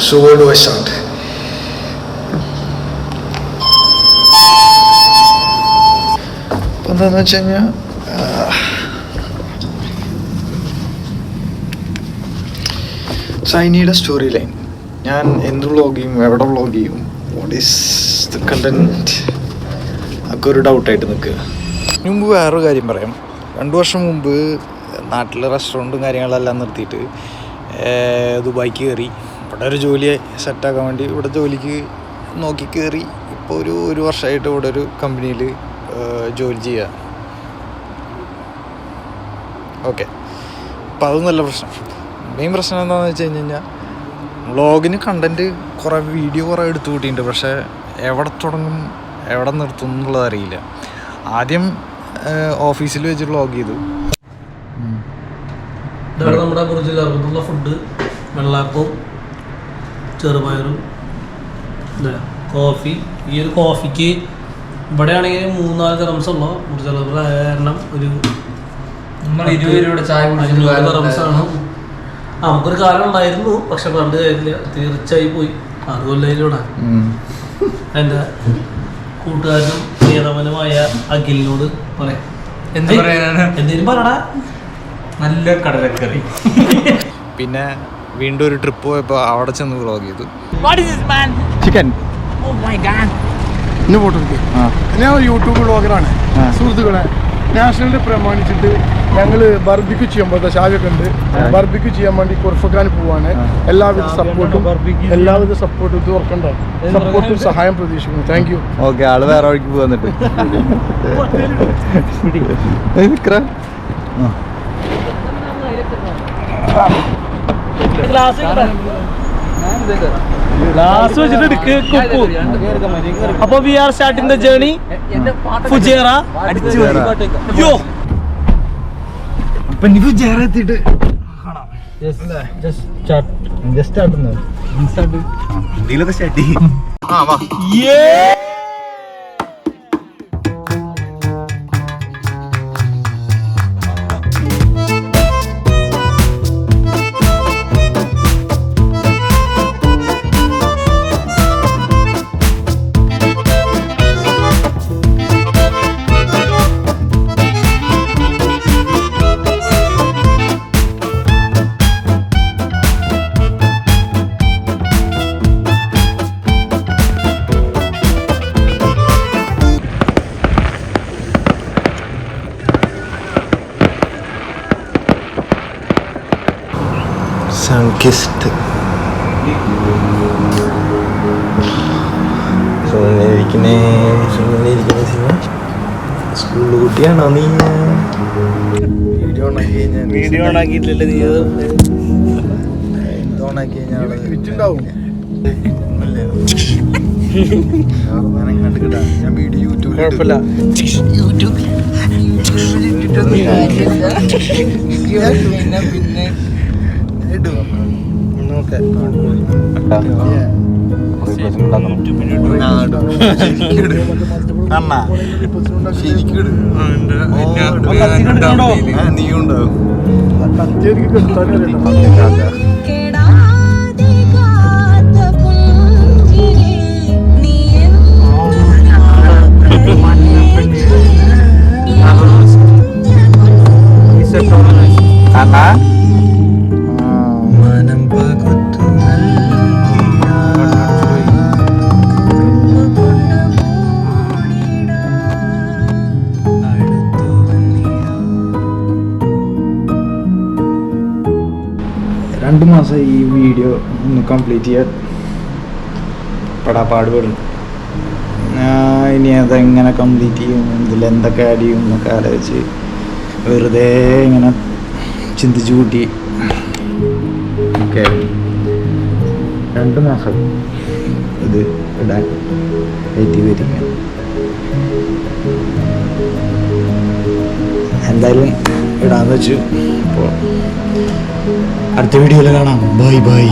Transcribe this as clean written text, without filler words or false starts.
So where do I start? എന്താണെന്ന് വെച്ച് കഴിഞ്ഞാൽ സൈനിയുടെ സ്റ്റോറി ലൈൻ. ഞാൻ എന്ത് വ്ളോഗ് ചെയ്യും, എവിടെ വ്ളോഗ് ചെയ്യും, വാട്ട് ഈസ് ദ കണ്ടന്റ്, ഒക്കെ ഒരു ഡൗട്ടായിട്ട് നിൽക്കുക. മുമ്പ് വേറൊരു കാര്യം പറയാം. 2 വർഷം മുമ്പ് നാട്ടിലെ റെസ്റ്റോറൻറ്റും കാര്യങ്ങളെല്ലാം നിർത്തിയിട്ട് ദുബായിക്ക് കയറി. ഇവിടെ ഒരു ജോലി സെറ്റാക്കാൻ വേണ്ടി ഇവിടെ ജോലിക്ക് നോക്കി കയറി. ഇപ്പോൾ ഒരു വർഷമായിട്ട് ഇവിടെ ഒരു കമ്പനിയിൽ ജോലി ചെയ്യുക. ഓക്കെ, അപ്പോൾ അതൊന്നുമല്ല പ്രശ്നം. മെയിൻ പ്രശ്നം എന്താണെന്ന് വെച്ച് കഴിഞ്ഞാൽ വ്ളോഗിന് കണ്ടൻറ്റ് വീഡിയോ കുറേ എടുത്തു കൂട്ടിയിട്ടുണ്ട്. പക്ഷേ എവിടെ തുടങ്ങും എവിടെ നിർത്തും എന്നുള്ളത് അറിയില്ല. ആദ്യം ഓഫീസിൽ വെച്ച് വ്ളോഗ് ചെയ്തു. ഇതാണ് നമ്മുടെ ബുർജിലുള്ള ഫുഡ്. വെള്ളാപ്പവും ചെറുപയറും കോഫി. ഈ ഒരു കോഫിക്ക് ഇവിടെ ആണെങ്കിൽ 3-4 ദിറംസുള്ളൂ. ബുർജുള്ള കാരണം ഒരു 20 രൂപയുടെ ചായ ദിറംസാണ്. നമുക്കൊരു കാലം ഉണ്ടായിരുന്നു, പക്ഷെ പണ്ട് കാര്യമില്ല, തീർച്ചയായി പോയി. 6 കൊല്ലയിലൂടെ എൻ്റെ കൂട്ടുകാരനും പ്രിയതമനുമായ അഖിലിനോട് പറയാം. എന്തേലും പറയടാ. നല്ല കടലക്കറി. പിന്നെ വീണ്ടും ഒരു ട്രിപ്പ് പോയപ്പോൾ അവിടെ ചെന്ന് വ്ളോഗ് ചെയ്തു. ചിക്കൻ. ഇന്ന് ഫോട്ടോ എടുക്കുക. ഞാൻ ഒരു യൂട്യൂബ് വ്ളോഗറാണ്. സുഹൃത്തുക്കളെ, നാഷണൽ ഡേ പ്രമാണിച്ചിട്ട് ഞങ്ങൾ ബർബിക്യൂ ചെയ്യാൻ പോലത്തെ ഷാജൊക്കെ ഉണ്ട്. ബർബിക്യൂ ചെയ്യാൻ വേണ്ടി കൊർഫക്കാൻ പോവാണ്. എല്ലാവിധ സപ്പോർട്ടും ഇത് ഓർക്കണ്ട, സപ്പോർട്ടും സഹായം പ്രതീക്ഷിക്കുന്നു. Thank you. ഓക്കെ, ആള് വേറെ വഴിക്ക് പോന്നിട്ട് ഗ്ലാസ് വെച്ചിട്ട് എടുക്ക്. അപ്പൊ we are starting the journey Fujairah. യോ അപ്പൊ നീ ഫുജേറ എത്തിയിട്ട് സൺകിസ്റ്റ് സ്കൂളിൽ കുട്ടിയാണോ നീ? വീഡിയോ ഓണാക്കിയിട്ടില്ല. നീ ഓണാക്കി കഴിഞ്ഞാൽ ഞാൻ വീഡിയോ യൂട്യൂബിൽ നീയുണ്ടാവും. രണ്ട് മാസം ഈ വീഡിയോ ഒന്ന് കംപ്ലീറ്റ് ചെയ്യാൻ പാടുപെടും. ഇനി അതെങ്ങനെ കംപ്ലീറ്റ് ചെയ്യും, ഇതിലെന്തൊക്കെ ആഡ് ചെയ്യും എന്നൊക്കെ ആലോചിച്ച് വെറുതെ ഇങ്ങനെ ചിന്തിച്ചു കൂട്ടി. ഓക്കെ, 2 മാസം ഇത് ഇടാൻ എത്തി വരിക. എന്തായാലും ഇടാന്ന് വെച്ചു. അപ്പോൾ അടുത്ത വീഡിയോയിൽ കാണാം. Bye bye.